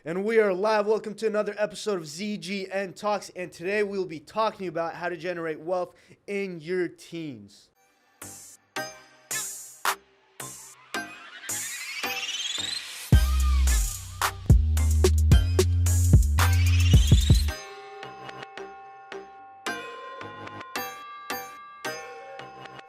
And we are live. Welcome to another episode of ZGN Talks. And today we'll be talking about how to generate wealth in your teens.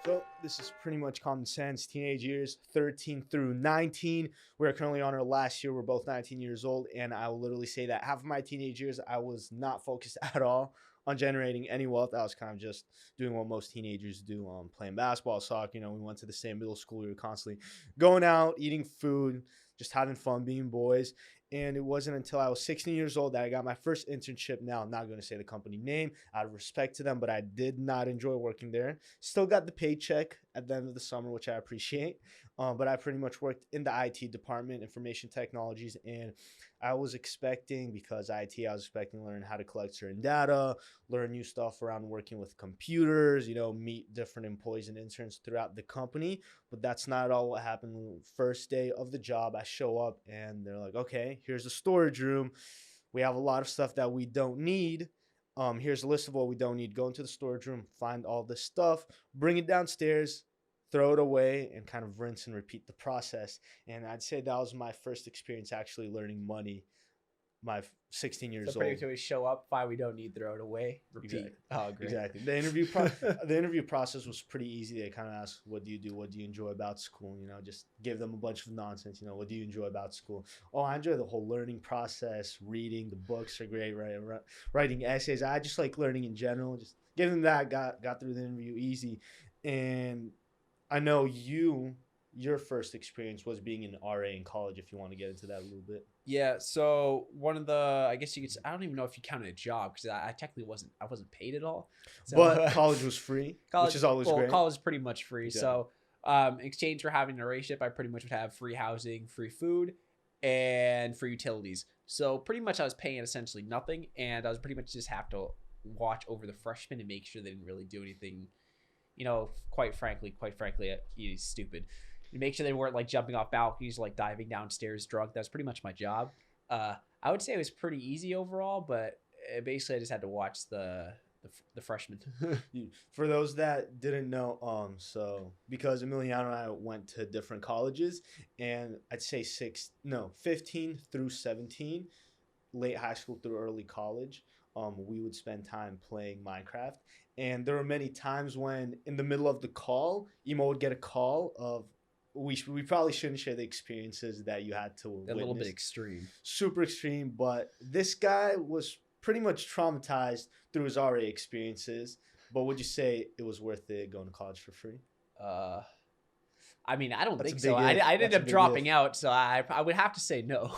So this is pretty much common sense. Teenage years, 13 through 19. We're currently on our last year. We're both 19 years old. And I will literally say that half of my teenage years, I was not focused at all on generating any wealth. I was kind of just doing what most teenagers do, playing basketball, soccer. You know, we went to the same middle school. We were constantly going out, eating food, just having fun, being boys. And it wasn't until I was 16 years old that I got my first internship. Now, I'm not going to say the company name out of respect to them, but I did not enjoy working there. Still got the paycheck at the end of the summer, which I appreciate. But I pretty much worked in the IT department, information technologies, and I was expecting, because IT, I was expecting to learn how to collect certain data, learn new stuff around working with computers, meet different employees and interns throughout the company. But that's not at all what happened. First day of the job, I show up and they're like, okay, here's the storage room. We have a lot of stuff that we don't need. Here's a list of what we don't need. Go into the storage room, find all this stuff, bring it downstairs, throw it away, and kind of rinse and repeat the process. And I'd say that was my first experience actually learning money. My 16 years so old. So we show up, find we don't need, throw it away, repeat. Exactly. Oh, great. Exactly. The interview process was pretty easy. They kind of asked, what do you do? What do you enjoy about school? Just give them a bunch of nonsense. What do you enjoy about school? Oh, I enjoy the whole learning process. Reading, the books are great. Writing essays. I just like learning in general. Just give them that. Got through the interview easy. And I know your first experience was being an RA in college, if you want to get into that a little bit. Yeah, so one of the, I guess you could say, I don't even know if you count it a job, because I technically wasn't paid at all. So, but college was free, which is always great. College is pretty much free. Exactly. So in exchange for having an RA ship, I pretty much would have free housing, free food, and free utilities. So pretty much I was paying essentially nothing, and I was pretty much just have to watch over the freshmen and make sure they didn't really do anything, quite frankly, stupid. You make sure they weren't like jumping off balconies, like diving downstairs drunk. That's pretty much my job. I would say it was pretty easy overall, but basically I just had to watch the freshmen. For those that didn't know, so because Emiliano and I went to different colleges, and I'd say 15 through 17, late high school through early college, we would spend time playing Minecraft. And there were many times when in the middle of the call, Emo would get a call of, we probably shouldn't share the experiences that you had to witness. A little bit extreme. Super extreme, but this guy was pretty much traumatized through his RA experiences. But would you say it was worth it going to college for free? I mean, I don't think so. I ended up dropping out, so I would have to say no.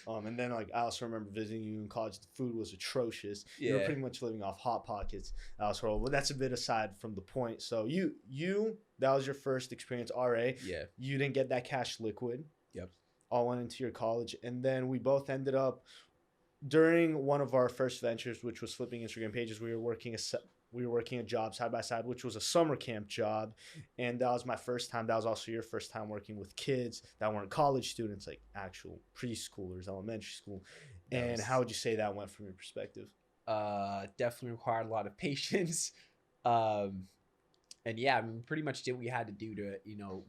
And then I also remember visiting you in college. The food was atrocious. Yeah. You were pretty much living off Hot Pockets. That was horrible. But that's a bit aside from the point. So you that was your first experience RA. Yeah. You didn't get that cash liquid. Yep. All went into your college, and then we both ended up during one of our first ventures, which was flipping Instagram pages. We were working a job side by side, which was a summer camp job. And that was my first time. That was also your first time working with kids that weren't college students, like actual preschoolers, elementary school. And how would you say that went from your perspective? Definitely required a lot of patience. And yeah, I mean, pretty much did what we had to do to,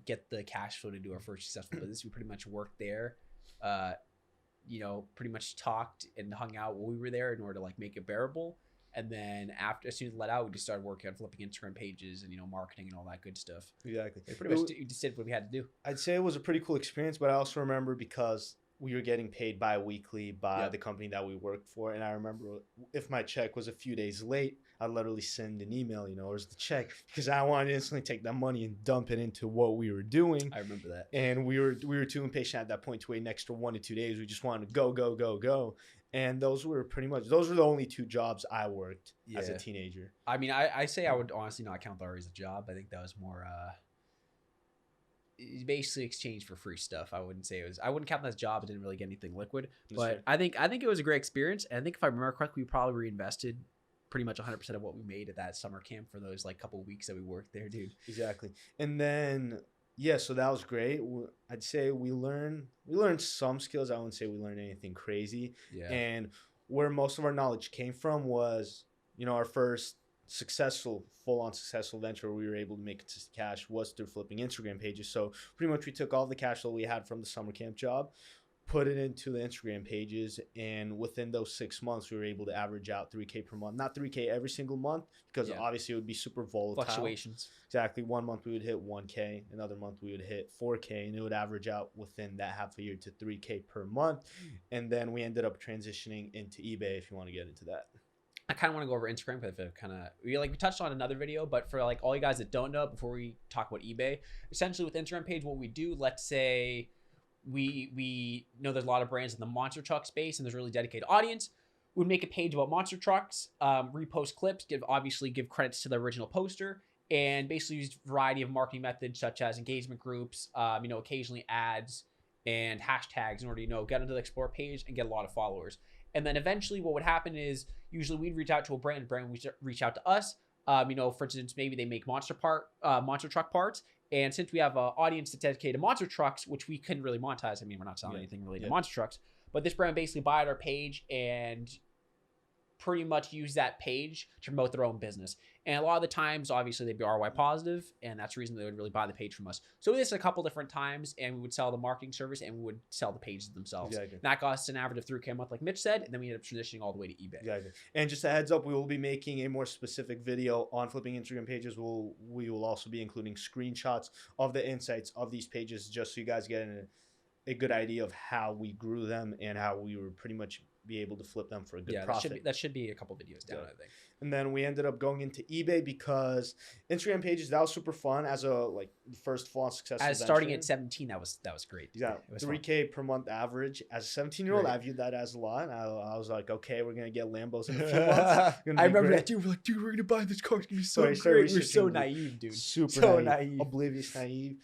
get the cash flow to do our first successful business. We pretty much worked there, pretty much talked and hung out while we were there in order to make it bearable. And then as soon as it let out, we just started working on flipping Instagram pages and, marketing and all that good stuff. Exactly. We just did what we had to do. I'd say it was a pretty cool experience, but I also remember because we were getting paid bi-weekly by the company that we worked for. And I remember if my check was a few days late, I'd literally send an email, where's the check? Because I wanted to instantly take that money and dump it into what we were doing. I remember that. And we were too impatient at that point to wait an extra 1 to 2 days. We just wanted to go. And those were the only 2 jobs I worked as a teenager. I mean, I say I would honestly not count that as a job. I think that was more basically exchange for free stuff. I wouldn't count that as a job. I didn't really get anything liquid. But I think it was a great experience. And I think if I remember correctly, we probably reinvested pretty much 100% of what we made at that summer camp for those couple of weeks that we worked there, dude. Exactly. And then Yeah, so that was great. I'd say we learned some skills. I wouldn't say we learned anything crazy. Yeah. And where most of our knowledge came from was, our first full on successful venture where we were able to make consistent cash was through flipping Instagram pages. So pretty much we took all the cash flow we had from the summer camp job, put it into the Instagram pages, and within those 6 months, we were able to average out 3K per month. Not 3K every single month, because Yeah. obviously it would be super volatile. Fluctuations. Exactly. One month we would hit 1K, another month we would hit 4K, and it would average out within that half a year to 3K per month. And then we ended up transitioning into eBay, if you want to get into that. I kind of want to go over Instagram because we touched on another video, but for like all you guys that don't know, before we talk about eBay, essentially with Instagram page, what we do, let's say we know there's a lot of brands in the monster truck space and there's a really dedicated audience. We'd make a page about monster trucks, repost clips, give credits to the original poster, and basically use a variety of marketing methods such as engagement groups, occasionally ads and hashtags in order to, get onto the explore page and get a lot of followers. And then eventually what would happen is usually we'd reach out to a brand would reach out to us. For instance, maybe they make monster truck parts. And since we have an audience that's dedicated to monster trucks, which we couldn't really monetize, we're not selling anything related to monster trucks, but this brand basically buy our page and pretty much use that page to promote their own business. And a lot of the times, obviously, they'd be ROI positive, and that's the reason they would really buy the page from us. So we did this a couple different times, and we would sell the marketing service, and we would sell the pages themselves. Exactly. That got us an average of 3K a month, like Mitch said, and then we ended up transitioning all the way to eBay. Exactly. And just a heads up, we will be making a more specific video on flipping Instagram pages. We will also be including screenshots of the insights of these pages, just so you guys get a good idea of how we grew them and how we were pretty much be able to flip them for a good profit. That should be a couple videos down, I think. And then we ended up going into eBay because Instagram pages, that was super fun as a first full on successful venture. Starting at 17, that was great. Yeah, 3K per month average. As a 17-year-old, I viewed that as a lot. I was like, okay, we're gonna get Lambos in a few months. I remember that, dude. We're like, dude, we're gonna buy this car. It's gonna be so great. We're so naive, dude. Super naive, oblivious, naive.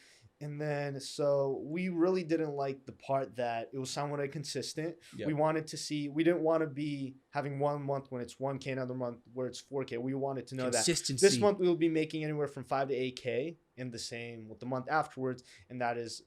And then, so we really didn't like the part that it was somewhat inconsistent. Yep. We wanted to see, we didn't want to be having 1 month when it's 1K, another month where it's 4K. We wanted to know that this month we will be making anywhere from 5 to 8K, and the same with the month afterwards. And that is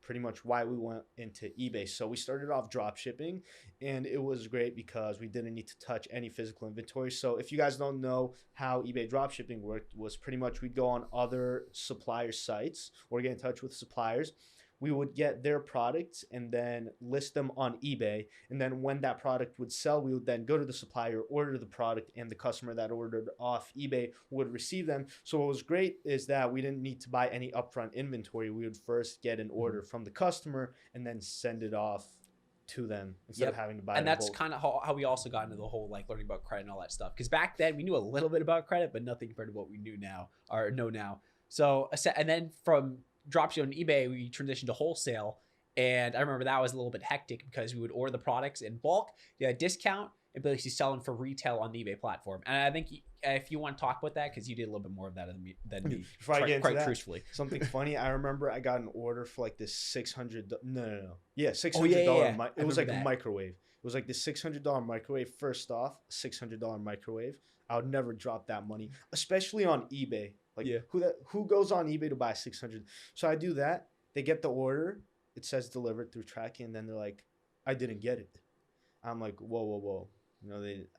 pretty much why we went into eBay. So we started off drop shipping, and it was great because we didn't need to touch any physical inventory. So if you guys don't know how eBay drop shipping worked, was pretty much we'd go on other supplier sites or get in touch with suppliers. We would get their products and then list them on eBay. And then when that product would sell, we would then go to the supplier, order the product, and the customer that ordered off eBay would receive them. So what was great is that we didn't need to buy any upfront inventory. We would first get an order from the customer and then send it off to them instead of having to buy it. And that's kind of how we also got into the whole learning about credit and all that stuff. Because back then we knew a little bit about credit, but nothing compared to what we know now. So, and then from dropshipping on eBay, we transitioned to wholesale, and I remember that was a little bit hectic because we would order the products in bulk, get a discount, and basically sell them for retail on the eBay platform. And I think if you want to talk about that, because you did a little bit more of that than me, Before I get into that, truthfully. Something funny, I remember I got an order for like this $600. Yeah, $600. It was like a microwave. It was like the $600 microwave. First off, $600 microwave. I would never drop that money, especially on eBay. Who goes on eBay to buy 600? So I do that. They get the order. It says delivered through tracking, and then they're like, I didn't get it. I'm like, whoa.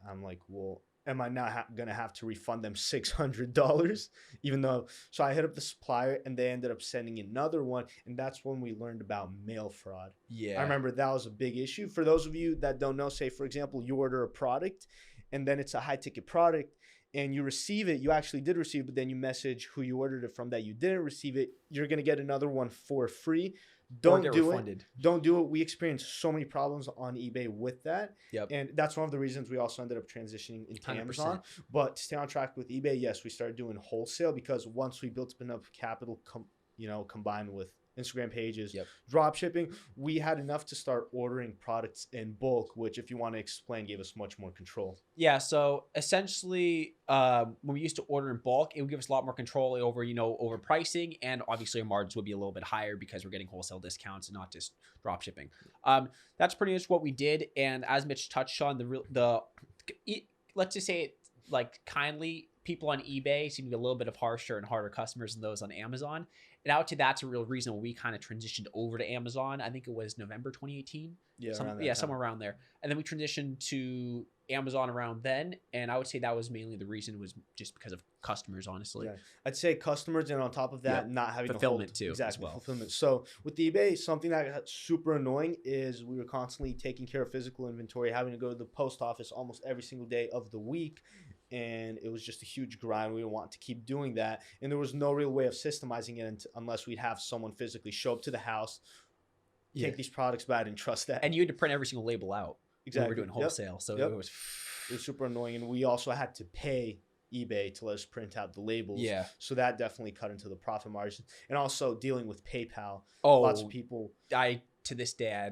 I'm like, well, am I not gonna have to refund them $600? Even though, so I hit up the supplier, and they ended up sending another one, and that's when we learned about mail fraud. Yeah, I remember that was a big issue. For those of you that don't know, say for example, you order a product, and then it's a high ticket product, and you receive it, you actually did receive it, but then you message who you ordered it from that you didn't receive it, you're going to get another one for free. Don't do it. Don't do it. We experienced so many problems on eBay with that. Yep. And that's one of the reasons we also ended up transitioning into 100%. Amazon. But to stay on track with eBay, yes, we started doing wholesale because once we built up enough capital, combined with Instagram pages, drop shipping, we had enough to start ordering products in bulk, which, if you want to explain, gave us much more control. Yeah, so essentially, when we used to order in bulk, it would give us a lot more control over pricing, and obviously our margins would be a little bit higher because we're getting wholesale discounts and not just drop shipping. That's pretty much what we did, and as Mitch touched on, let's just say it kindly, people on eBay seem to be a little bit of harsher and harder customers than those on Amazon. And I would say that's a real reason why we kind of transitioned over to Amazon. I think it was November 2018. Yeah, around that time. Somewhere around there. And then we transitioned to Amazon around then. And I would say that was mainly the reason, was just because of customers, honestly. Yeah. I'd say customers, and on top of that, not having fulfillment to hold, too, as well. Fulfillment. So with the eBay, something that got super annoying is we were constantly taking care of physical inventory, having to go to the post office almost every single day of the week. And it was just a huge grind. We didn't want to keep doing that. And there was no real way of systemizing it unless we'd have someone physically show up to the house, take these products back, and trust that. And you had to print every single label out. Exactly. We were doing wholesale. So it was super annoying. And we also had to pay eBay to let us print out the labels. Yeah. So that definitely cut into the profit margin. And also dealing with PayPal. Oh, lots of people. To this day, I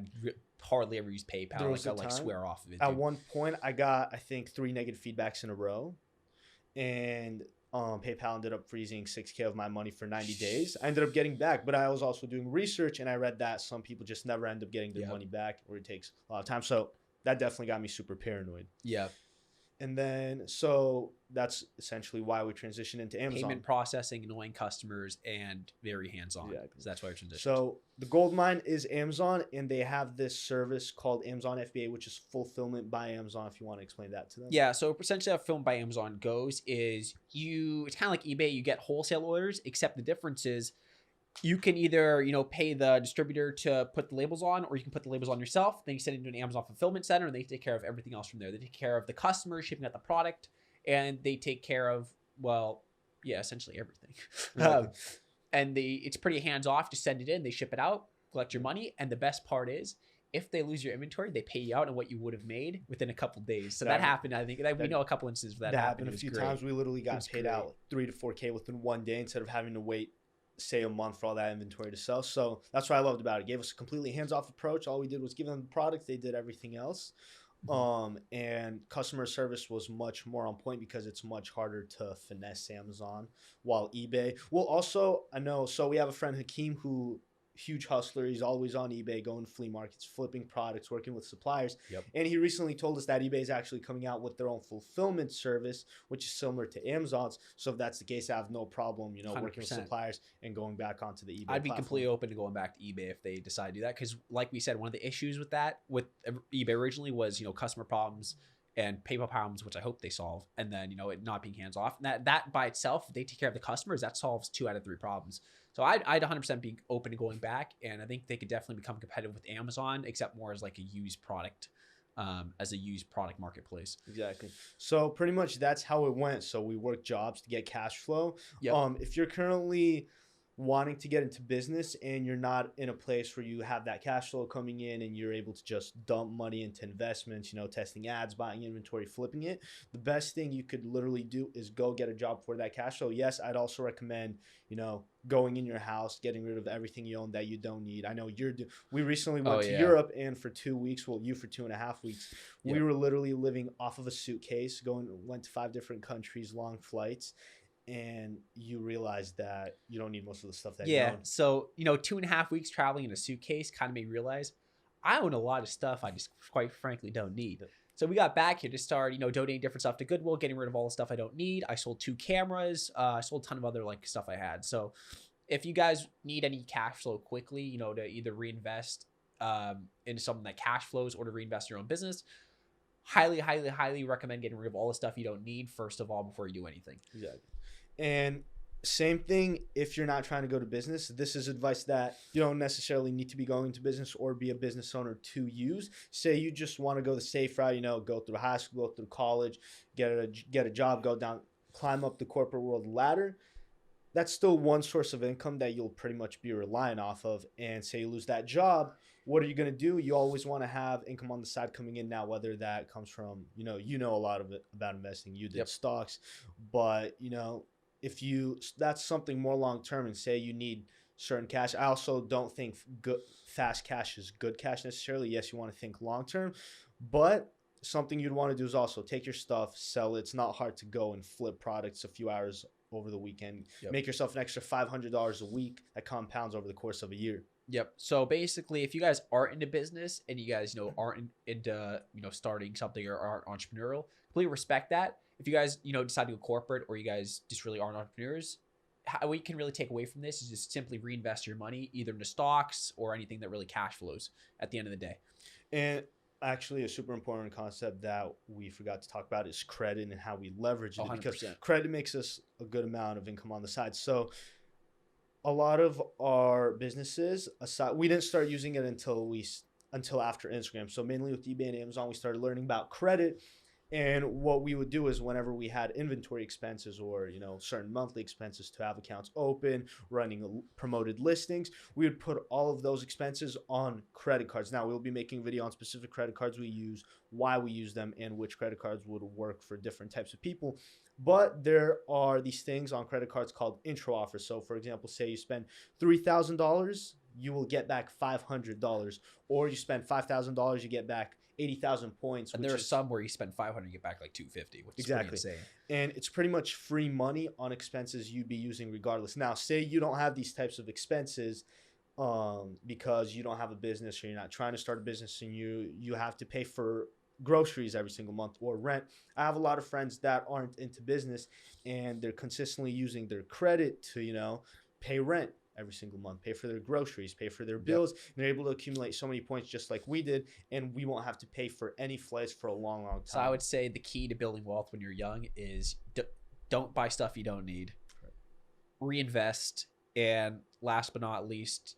hardly ever use PayPal. I swear off of it. At one point, I got, I think, 3 negative feedbacks in a row. And PayPal ended up freezing $6,000 of my money for 90 days. I ended up getting back, but I was also doing research, and I read that some people just never end up getting their money back, or it takes a lot of time. So that definitely got me super paranoid. Yeah. And then, so that's essentially why we transitioned into Amazon. Payment processing, annoying customers, and very hands-on. Yeah. So that's why we transitioned. So the gold mine is Amazon, and they have this service called Amazon FBA, which is fulfillment by Amazon, if you want to explain that to them. Yeah, so essentially how fulfillment by Amazon goes is it's kind of like eBay. You get wholesale orders, except the difference is you can either, pay the distributor to put the labels on, or you can put the labels on yourself. Then you send it to an Amazon fulfillment center, and they take care of everything else from there. They take care of the customer shipping out the product, and they take care of, essentially everything. And it's pretty hands off. Just send it in, they ship it out, collect your money. And the best part is, if they lose your inventory, they pay you out on what you would have made within a couple of days. So that happened. I think we know a couple instances where that happened. A few times. We literally got paid out $3,000 to $4,000 within one day instead of having to wait, say, a month for all that inventory to sell. So that's what I loved about it. It gave us a completely hands-off approach. All we did was give them the product. They did everything else. And customer service was much more on point because it's much harder to finesse Amazon, while eBay. Well, also, I know, so we have a friend, Hakeem, who huge hustler. He's always on eBay, going to flea markets, flipping products, working with suppliers. Yep. And he recently told us that eBay is actually coming out with their own fulfillment service, which is similar to Amazon's. So if that's the case, I have no problem, 100%. Working with suppliers and going back onto the eBay I'd be platform. completely open to going back to eBay if they decide to do that. Because like we said, one of the issues with eBay originally was, customer problems and PayPal problems, which I hope they solve. And then, it not being hands off. And that by itself, if they take care of the customers, that solves 2 out of 3 problems. So I'd 100% be open to going back, and I think they could definitely become competitive with Amazon, except more as like a used product marketplace. Exactly. So pretty much that's how it went. So we worked jobs to get cash flow. Yep. If you're currently wanting to get into business and you're not in a place where you have that cash flow coming in and you're able to just dump money into investments, testing ads, buying inventory, flipping it, the best thing you could literally do is go get a job for that cash flow. Yes, I'd also recommend, going in your house, getting rid of everything you own that you don't need. I know we recently went to Europe, and for 2 weeks, you for 2.5 weeks, we were literally living off of a suitcase, went to 5 different countries, long flights. And you realize that you don't need most of the stuff that you own. So 2.5 weeks traveling in a suitcase kind of made me realize I own a lot of stuff I just quite frankly don't need. So we got back here to start donating different stuff to Goodwill, getting rid of all the stuff I don't need. I sold 2 cameras. I sold a ton of other stuff I had. So if you guys need any cash flow quickly, to either reinvest into something that cash flows or to reinvest in your own business, highly, highly, highly recommend getting rid of all the stuff you don't need first of all before you do anything. Exactly. And same thing, if you're not trying to go to business, this is advice that you don't necessarily need to be going to business or be a business owner to use. Say you just want to go the safe route, go through high school, go through college, get a job, go down, climb up the corporate world ladder. That's still one source of income that you'll pretty much be relying off of. And say you lose that job, what are you going to do? You always want to have income on the side coming in now, whether that comes from, a lot of it about investing. You did stocks, but, if that's something more long-term, and say you need certain cash. I also don't think fast cash is good cash necessarily. Yes, you want to think long-term, but something you'd want to do is also take your stuff, sell it. It's not hard to go and flip products a few hours over the weekend. Make yourself an extra $500 a week that compounds over the course of a year. Yep. So basically, if you guys are into business and you guys aren't into starting something or aren't entrepreneurial, completely respect that. If you guys decide to go corporate, or you guys just really aren't entrepreneurs, how we can really take away from this is just simply reinvest your money either into stocks or anything that really cash flows at the end of the day. And actually, a super important concept that we forgot to talk about is credit and how we leverage it, because 100%. credit makes us a good amount of income on the side. So a lot of our businesses, aside, we didn't start using it until after Instagram. So mainly with eBay and Amazon, we started learning about credit. And what we would do is whenever we had inventory expenses or, certain monthly expenses to have accounts open, running promoted listings, we would put all of those expenses on credit cards. Now, we'll be making a video on specific credit cards we use, why we use them, and which credit cards would work for different types of people. But there are these things on credit cards called intro offers. So, for example, say you spend $3,000, you will get back $500. Or you spend $5,000, you get back 80,000 points. And there are some where you spend 500, you get back like 250, which is exactly pretty insane. And it's pretty much free money on expenses you'd be using regardless. Now, say you don't have these types of expenses because you don't have a business or you're not trying to start a business and you have to pay for groceries every single month or rent. I have a lot of friends that aren't into business and they're consistently using their credit to, pay rent every single month, pay for their groceries, pay for their bills. Yep. And they're able to accumulate so many points just like we did, and we won't have to pay for any flights for a long, long time. So I would say the key to building wealth when you're young is don't buy stuff you don't need. Right. Reinvest, and last but not least,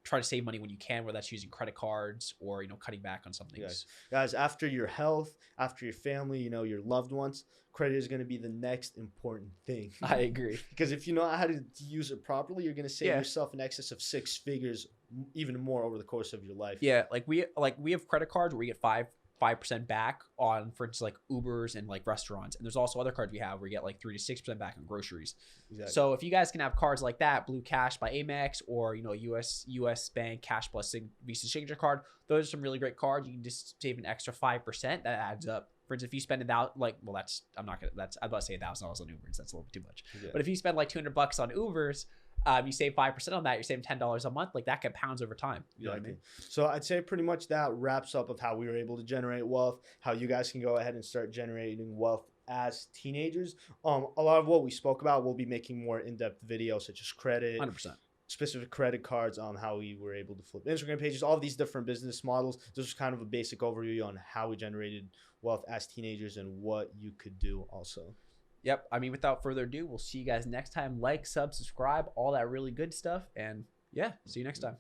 try to save money when you can, whether that's using credit cards or, cutting back on some things. Guys, after your health, after your family, your loved ones, credit is going to be the next important thing. I agree. Because if you know how to use it properly, you're going to save yourself in excess of 6 figures, even more over the course of your life. Yeah, we have credit cards where we get 5% back on, for instance, like Ubers and like restaurants. And there's also other cards we have where you get like 3 to 6% back on groceries. Exactly. So if you guys can have cards like that, Blue Cash by Amex, or US Bank Cash Plus Visa Signature card, those are some really great cards. You can just save an extra 5%. That adds up. For instance, if you spend I'm about to say $1,000 on Ubers. That's a little bit too much. Yeah. But if you spend like $200 on Ubers, you save 5% on that, you're saving $10 a month. Like that compounds over time. You know what I mean? So I'd say pretty much that wraps up of how we were able to generate wealth, how you guys can go ahead and start generating wealth as teenagers. A lot of what we spoke about, we'll be making more in-depth videos such as credit, 100%. Specific credit cards, how we were able to flip Instagram pages, all of these different business models. This was kind of a basic overview on how we generated wealth as teenagers and what you could do also. Yep. Without further ado, we'll see you guys next time. Like, subscribe, all that really good stuff. And yeah, see you next time.